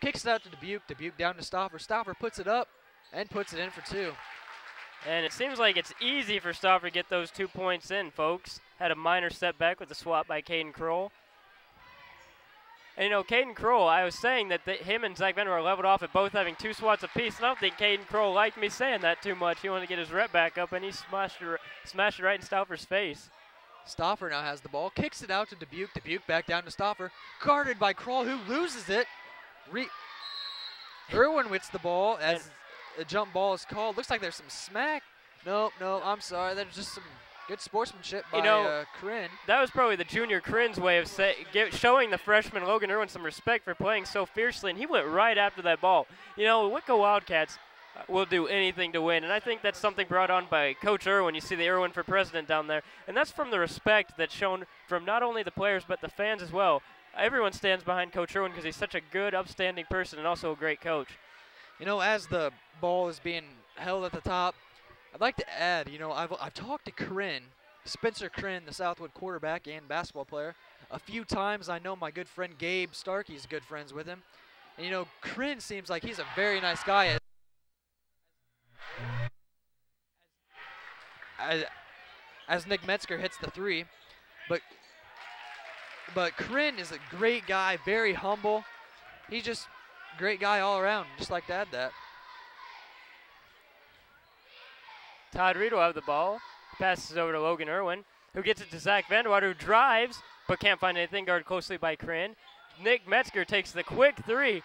Kicks it out to Dubuque. Dubuque down to Stauffer. Stauffer puts it up and puts it in for 2. And it seems like it's easy for Stauffer to get those 2 points in, folks. Had a minor setback with the swap by Caden Kroll. And, you know, Caden Kroll, I was saying that him and Zach Bender are leveled off at both having 2 swats apiece. And I don't think Caden Kroll liked me saying that too much. He wanted to get his rep back up, and he smashed it right in Stauffer's face. Stauffer now has the ball. Kicks it out to Dubuque. Dubuque back down to Stauffer. Guarded by Kroll, who loses it. Irwin wins the ball as a jump ball is called. Looks like there's some smack. No, I'm sorry. There's just some good sportsmanship by Corinne. That was probably the junior Corinne's way of showing the freshman Logan Irwin some respect for playing so fiercely, and he went right after that ball. You know, Whitko Wildcats will do anything to win, and I think that's something brought on by Coach Irwin. You see the Irwin for president down there, and that's from the respect that's shown from not only the players but the fans as well. Everyone stands behind Coach Irwin because he's such a good, upstanding person and also a great coach. You know, as the ball is being held at the top, I'd like to add, you know, I've talked to Corinne, Spencer Corinne, the Southwood quarterback and basketball player, a few times. I know my good friend Gabe Starkey's good friends with him. And, you know, Corinne seems like he's a very nice guy. As Nick Metzger hits the 3. But Corinne is a great guy, very humble. He's just a great guy all around. Just like to add that. Todd Reed will have the ball. Passes over to Logan Irwin, who gets it to Zach Vanderwater, who drives but can't find anything, guarded closely by Corinne. Nick Metzger takes the quick 3,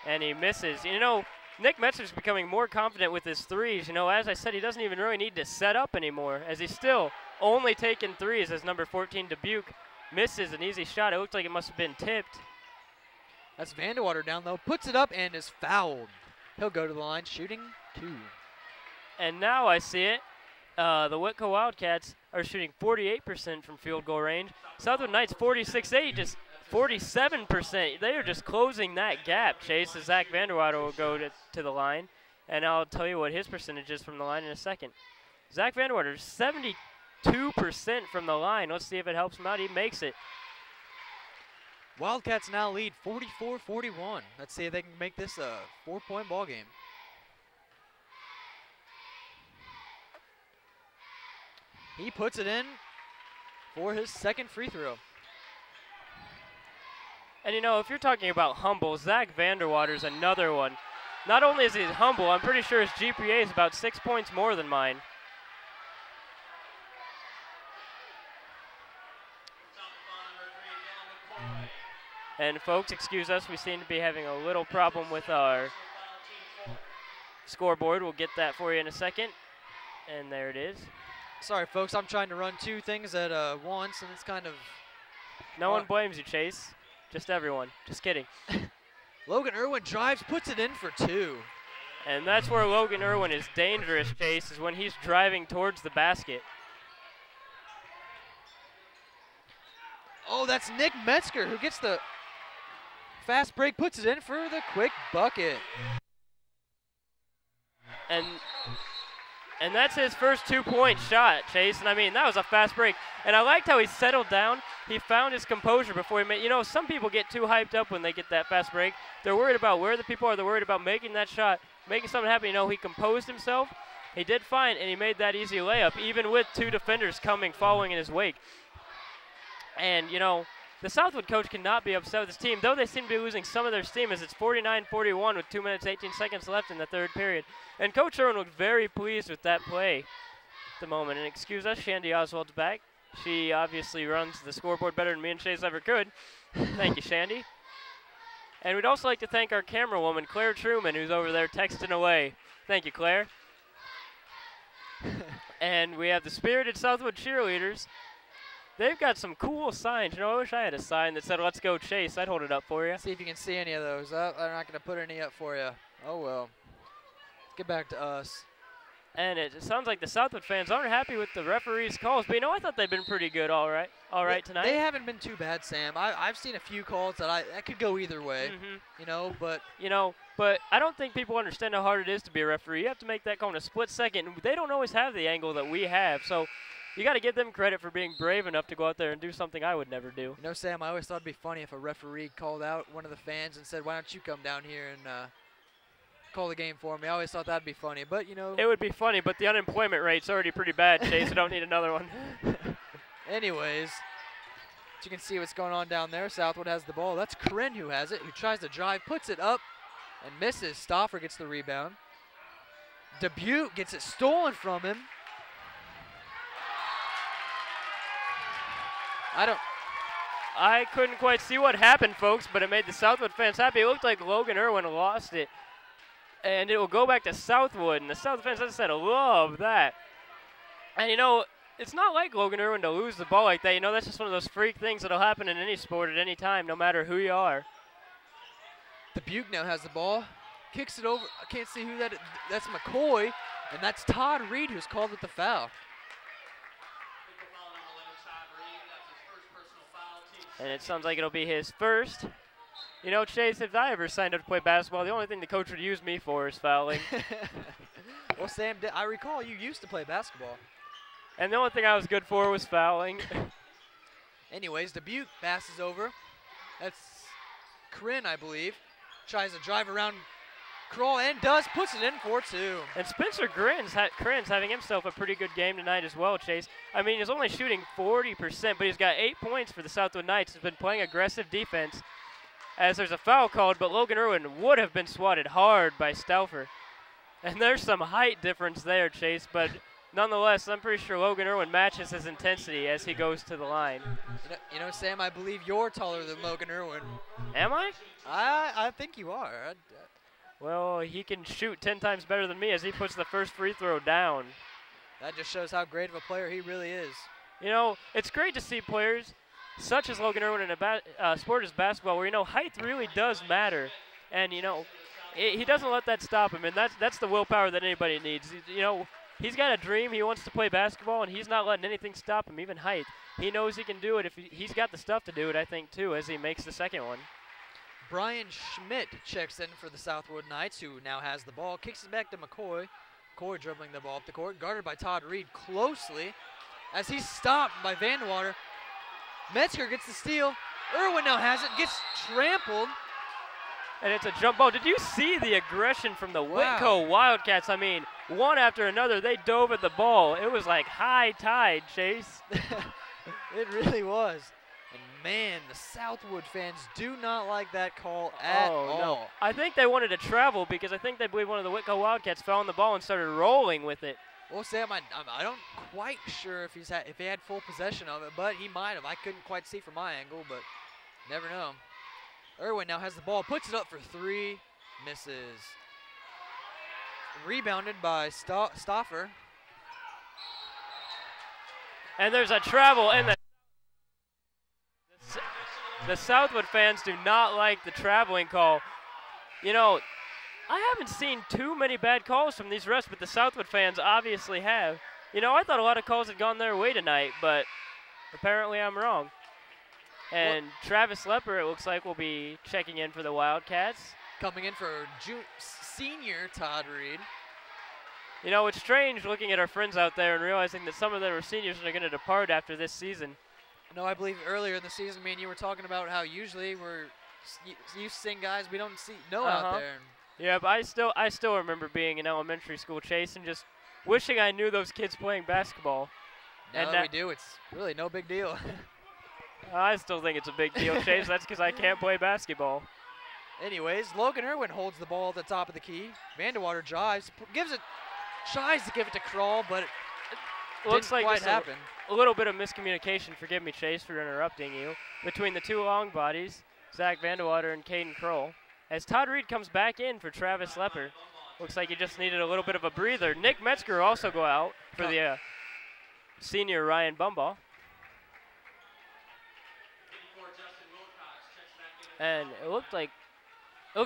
and he misses. You know, Nick Metzger's becoming more confident with his 3s. You know, as I said, he doesn't even really need to set up anymore, as he's still only taking 3s as number 14 Dubuque misses an easy shot. It looked like it must have been tipped. That's Vanderwater down low, puts it up and is fouled. He'll go to the line shooting 2. And now I see it. The Whitko Wildcats are shooting 48% from field goal range. Southwood Knights 46-8, just 47%. They are just closing that gap, Chase, as Zach Vanderwater will go to the line. And I'll tell you what his percentage is from the line in a second. Zach Vanderwater, 72% from the line. Let's see if it helps him out. He makes it. Wildcats now lead 44-41. Let's see if they can make this a 4-point ball game. He puts it in for his second free throw. And, you know, if you're talking about humble, Zach Vanderwater's another one. Not only is he humble, I'm pretty sure his GPA is about 6 points more than mine. And, folks, excuse us. We seem to be having a little problem with our scoreboard. We'll get that for you in a second. And there it is. Sorry, folks. I'm trying to run 2 things at once, and it's kind of... No one blames you, Chase. Just everyone. Just kidding. Logan Irwin drives, puts it in for 2. And that's where Logan Irwin is dangerous, Chase, is when he's driving towards the basket. Oh, that's Nick Metzger who gets the fast break, puts it in for the quick bucket. And that's his first 2-point shot, Chase. And I mean, that was a fast break. And I liked how he settled down. He found his composure before he made. You know, some people get too hyped up when they get that fast break. They're worried about where the people are. They're worried about making that shot, making something happen. You know, he composed himself. He did fine, and he made that easy layup, even with 2 defenders following in his wake. And, you know, the Southwood coach cannot be upset with his team, though they seem to be losing some of their steam as it's 49-41 with 2 minutes, 18 seconds left in the third period. And Coach Irwin looked very pleased with that play at the moment. And excuse us, Shandy Oswald's back. She obviously runs the scoreboard better than me and Chase ever could. Thank you, Shandy. And we'd also like to thank our camera woman, Claire Truman, who's over there texting away. Thank you, Claire. And we have the spirited Southwood cheerleaders. They've got some cool signs. You know, I wish I had a sign that said, "Let's go Chase." I'd hold it up for you. See if you can see any of those. Oh, they're not going to put any up for you. Oh, well. Let's get back to us. And it sounds like the Southwood fans aren't happy with the referee's calls. But, you know, I thought they've been pretty good all right tonight. They haven't been too bad, Sam. I've seen a few calls that could go either way, you know, but. You know, but I don't think people understand how hard it is to be a referee. You have to make that call in a split second. They don't always have the angle that we have. So you got to give them credit for being brave enough to go out there and do something I would never do. You know, Sam, I always thought it'd be funny if a referee called out one of the fans and said, "Why don't you come down here and call the game for me?" I always thought that'd be funny, but you know. It would be funny, but the unemployment rate's already pretty bad, Chase. I don't need another one. Anyways, you can see what's going on down there. Southwood has the ball. That's Corinne who has it, who tries to drive, puts it up, and misses. Stauffer gets the rebound. Dubuque gets it stolen from him. I couldn't quite see what happened, folks, but it made the Southwood fans happy. It looked like Logan Irwin lost it, and it will go back to Southwood, and the Southwood fans, as I said, love that. And, you know, it's not like Logan Irwin to lose the ball like that. You know, that's just one of those freak things that'll happen in any sport at any time, no matter who you are. Dubuque now has the ball. Kicks it over. I can't see who that is. That's McCoy, and that's Todd Reed who's called with the foul. And it sounds like it'll be his first. You know, Chase, if I ever signed up to play basketball, the only thing the coach would use me for is fouling. Well, Sam, I recall you used to play basketball. And the only thing I was good for was fouling. Anyways, Dubuque passes over. That's Corinne, I believe. Tries to drive around, crawl, and does. Puts it in for two. And Spencer Corinne's having himself a pretty good game tonight as well, Chase. I mean, he's only shooting 40%, but he's got 8 points for the Southwood Knights. He's been playing aggressive defense as there's a foul called, but Logan Irwin would have been swatted hard by Stauffer. And there's some height difference there, Chase, but nonetheless, I'm pretty sure Logan Irwin matches his intensity as he goes to the line. You know, Sam, I believe you're taller than Logan Irwin. Am I? I think you are. Well, he can shoot 10 times better than me as he puts the first free throw down. That just shows how great of a player he really is. You know, it's great to see players such as Logan Irwin in a sport as basketball where, you know, height really does matter. And, you know, he doesn't let that stop him, and that's the willpower that anybody needs. You know, he's got a dream. He wants to play basketball, and he's not letting anything stop him, even height. He knows he can do it. If he's got the stuff to do it, I think, too, as he makes the second one. Brian Schmidt checks in for the Southwood Knights, who now has the ball. Kicks it back to McCoy. McCoy dribbling the ball up the court, guarded by Todd Reed closely as he's stopped by Vandewater. Metzger gets the steal. Irwin now has it, gets trampled. And it's a jump ball. Did you see the aggression from the Whitko Wildcats? I mean, one after another, they dove at the ball. It was like high tide, Chase. It really was. And man, the Southwood fans do not like that call at all. No. I think they wanted to travel because I think they believe one of the Whitko Wildcats fell on the ball and started rolling with it. Well, Sam, I don't quite sure if if he had full possession of it, but he might have. I couldn't quite see from my angle, but never know. Irwin now has the ball, puts it up for three, misses. Rebounded by Stauffer. And there's a travel, and the Southwood fans do not like the traveling call. You know, I haven't seen too many bad calls from these refs, but the Southwood fans obviously have. You know, I thought a lot of calls had gone their way tonight, but apparently I'm wrong. And Travis Lepper, it looks like, will be checking in for the Wildcats. Coming in for senior Todd Reed. You know, it's strange looking at our friends out there and realizing that some of them are seniors and are going to depart after this season. No, I believe earlier in the season, me and you were talking about how usually we're used to seeing guys we don't know out there. Yeah, but I still remember being in elementary school, Chase, and just wishing I knew those kids playing basketball. Now that we do, it's really no big deal. I still think it's a big deal, Chase. That's because I can't play basketball. Anyways, Logan Irwin holds the ball at the top of the key. Vandewater drives, tries to give it to Krull, but it looks like quite happen. A little bit of miscommunication, forgive me, Chase, for interrupting you, between the two long bodies, Zach Vandewater and Caden Krull. As Todd Reed comes back in for Travis Lepper. Looks like he just needed a little bit of a breather. Nick Metzger will also go out for the senior Ryan Bumball. And it looks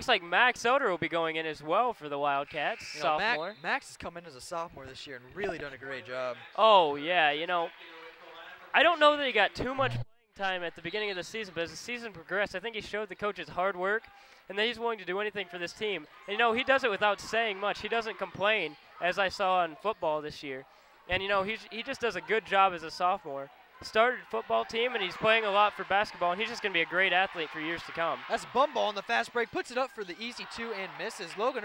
like Max Elder will be going in as well for the Wildcats, sophomore. Max has come in as a sophomore this year and really done a great job. Oh, yeah, you know, I don't know that he got too much playing time at the beginning of the season, but as the season progressed, I think he showed the coaches hard work and that he's willing to do anything for this team. And, you know, he does it without saying much. He doesn't complain, as I saw in football this year. And, you know, he just does a good job as a sophomore. Started football team, and he's playing a lot for basketball, and he's just going to be a great athlete for years to come. That's Bumball on the fast break. Puts it up for the easy 2 and misses. Logan